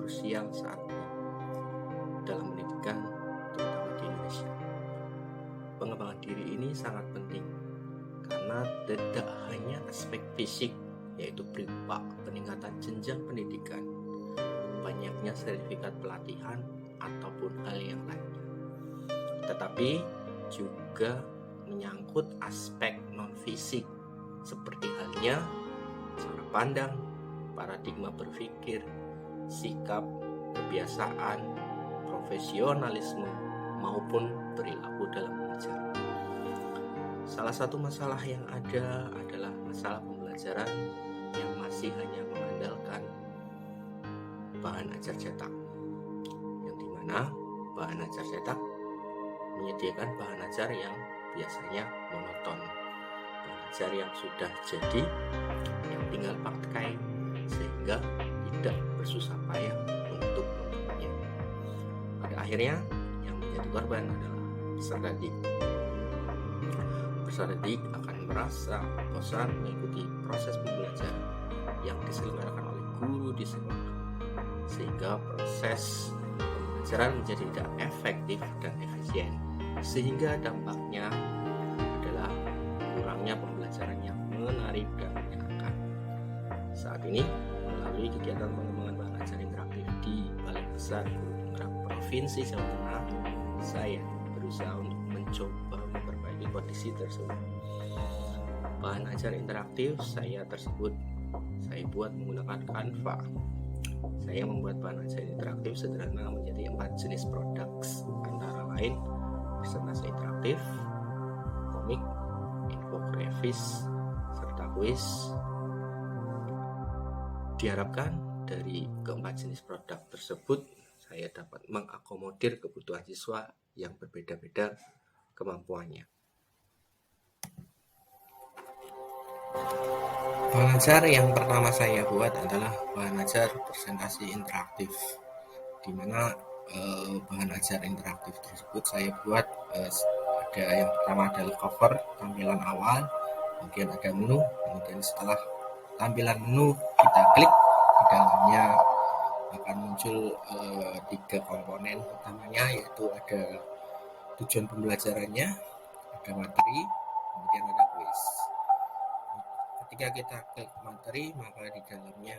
krusial saat ini dalam pendidikan, terutama di Indonesia. Pengembangan diri ini sangat penting karena tidak hanya aspek fisik, yaitu berupa peningkatan jenjang pendidikan, banyaknya sertifikat pelatihan ataupun hal yang lainnya, tetapi juga menyangkut aspek non-fisik seperti halnya cara pandang, paradigma berpikir, sikap, kebiasaan, profesionalisme, maupun perilaku dalam mengajar. Salah satu masalah yang ada adalah masalah pembelajaran yang masih hanya mengandalkan bahan ajar cetak, yang dimana bahan ajar cetak menyediakan bahan ajar yang biasanya monoton, bahan ajar yang sudah jadi, yang tinggal pakai, sehingga tidak bersusah payah untuk membuatnya. Pada akhirnya yang menjadi korban adalah peserta didik. Peserta didik akan merasa bosan mengikuti proses pembelajaran yang diselenggarakan oleh guru di sekolah, sehingga proses pembelajaran menjadi tidak efektif dan efisien, sehingga dampaknya adalah kurangnya pembelajaran yang menarik dan menyenangkan. Saat ini, melalui kegiatan pengembangan bahan ajar interaktif di Balai Besar Guru Penggerak Provinsi Jawa Tengah, saya berusaha untuk mencoba memperbaiki kondisi tersebut. Bahan ajar interaktif saya buat menggunakan Canva. Saya membuat bahan ajar interaktif sederhana menjadi 4 jenis produk, antara lain presentasi interaktif, komik, infografis, serta kuis. Diharapkan dari keempat jenis produk tersebut saya dapat mengakomodir kebutuhan siswa yang berbeda-beda kemampuannya. Bahan ajar yang pertama saya buat adalah bahan ajar presentasi interaktif, di mana bahan ajar interaktif tersebut saya buat ada yang pertama adalah cover, tampilan awal, kemudian ada menu, kemudian setelah tampilan menu kita klik, di dalamnya akan muncul 3 komponen utamanya, yaitu ada tujuan pembelajarannya, ada materi, kemudian ada kuis. Ketika kita klik materi, maka di dalamnya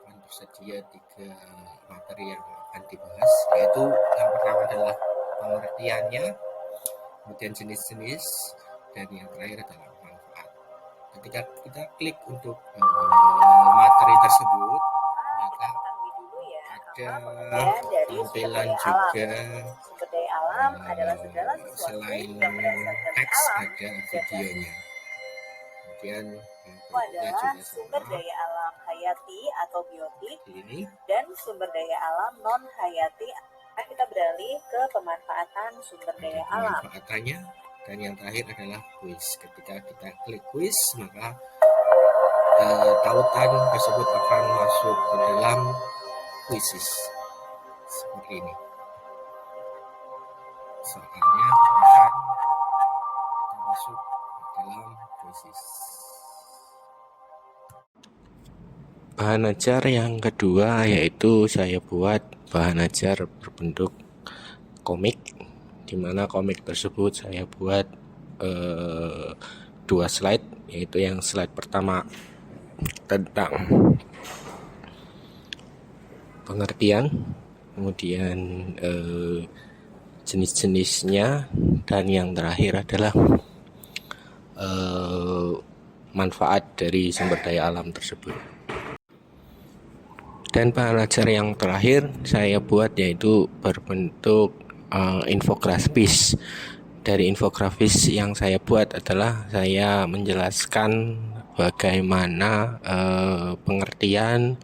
akan tersedia 3 materi yang akan dibahas, yaitu yang pertama adalah pengertiannya, kemudian jenis-jenis, dan yang terakhir adalah manfaat. Ketika kita klik untuk materi tersebut, maka ada tampilan juga selain teks ada videonya. Kemudian adalah sumber daya alam hayati atau biotik ini, dan sumber daya alam non hayati. Kita beralih ke pemanfaatan sumber daya alam. Pemanfaatannya, dan yang terakhir adalah kuis. Ketika kita klik kuis, maka tautan tersebut akan masuk ke dalam kuisis seperti ini. Soalnya akan kita masuk ke dalam kuisis. Bahan ajar yang kedua yaitu saya buat bahan ajar berbentuk komik, di mana komik tersebut saya buat 2 slide, yaitu yang slide pertama tentang pengertian, kemudian jenis-jenisnya, dan yang terakhir adalah manfaat dari sumber daya alam tersebut. Dan bahan ajar yang terakhir saya buat yaitu berbentuk infografis. Dari infografis yang saya buat adalah saya menjelaskan bagaimana pengertian,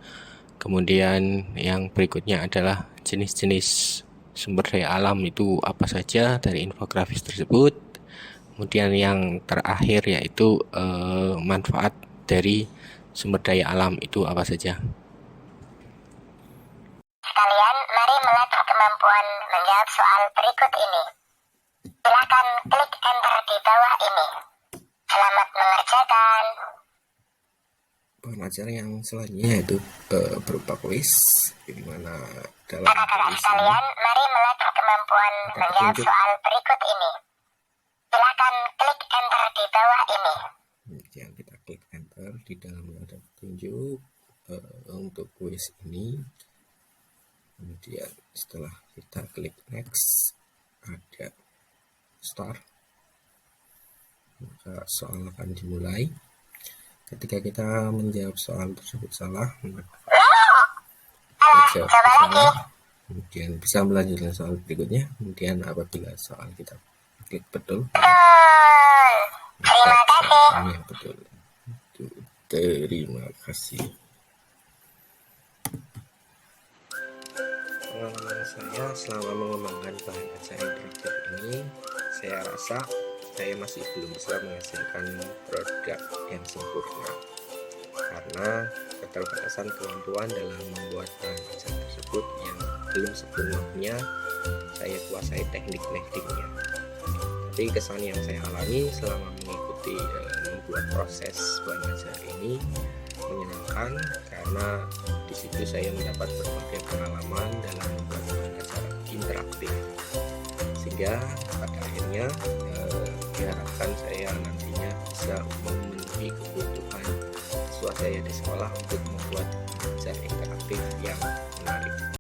kemudian yang berikutnya adalah jenis-jenis sumber daya alam itu apa saja dari infografis tersebut. Kemudian yang terakhir yaitu manfaat dari sumber daya alam itu apa saja. Sekalian, mari melatih kemampuan menjawab soal berikut ini. Silakan klik enter di bawah ini. Selamat mengerjakan. bahan ajar yang selanjutnya yaitu berupa kuis, di mana dalam Kakak-kakak kuis ini sekalian, mari melatih kemampuan ada menjawab petunjuk. soal berikut ini. Silakan klik enter di bawah ini. Kemudian kita klik enter, di dalamnya ada petunjuk untuk kuis ini. Kemudian setelah kita klik next, ada start, maka soal akan dimulai. Ketika kita menjawab soal tersebut salah, maka jawab Coba lagi. salah, kemudian bisa melanjutkan soal berikutnya. Kemudian apabila soal kita klik betul, Terima kasih. soalnya betul. Terima kasih. Pengalaman saya selama mengembangkan bahan ajar interaktif ini, saya rasa saya masih belum bisa menghasilkan produk yang sempurna karena keterbatasan kemampuan dalam membuat bahan ajar tersebut yang belum sepenuhnya saya kuasai teknik-tekniknya. Tapi kesan yang saya alami selama mengikuti membuat proses bahan ajar ini menyenangkan karena di situ saya mendapat berbagai pengalaman dalam membuat bahan ajar interaktif, sehingga pada akhirnya diharapkan saya nantinya bisa memenuhi kebutuhan siswa saya di sekolah untuk membuat bahan ajar interaktif yang menarik.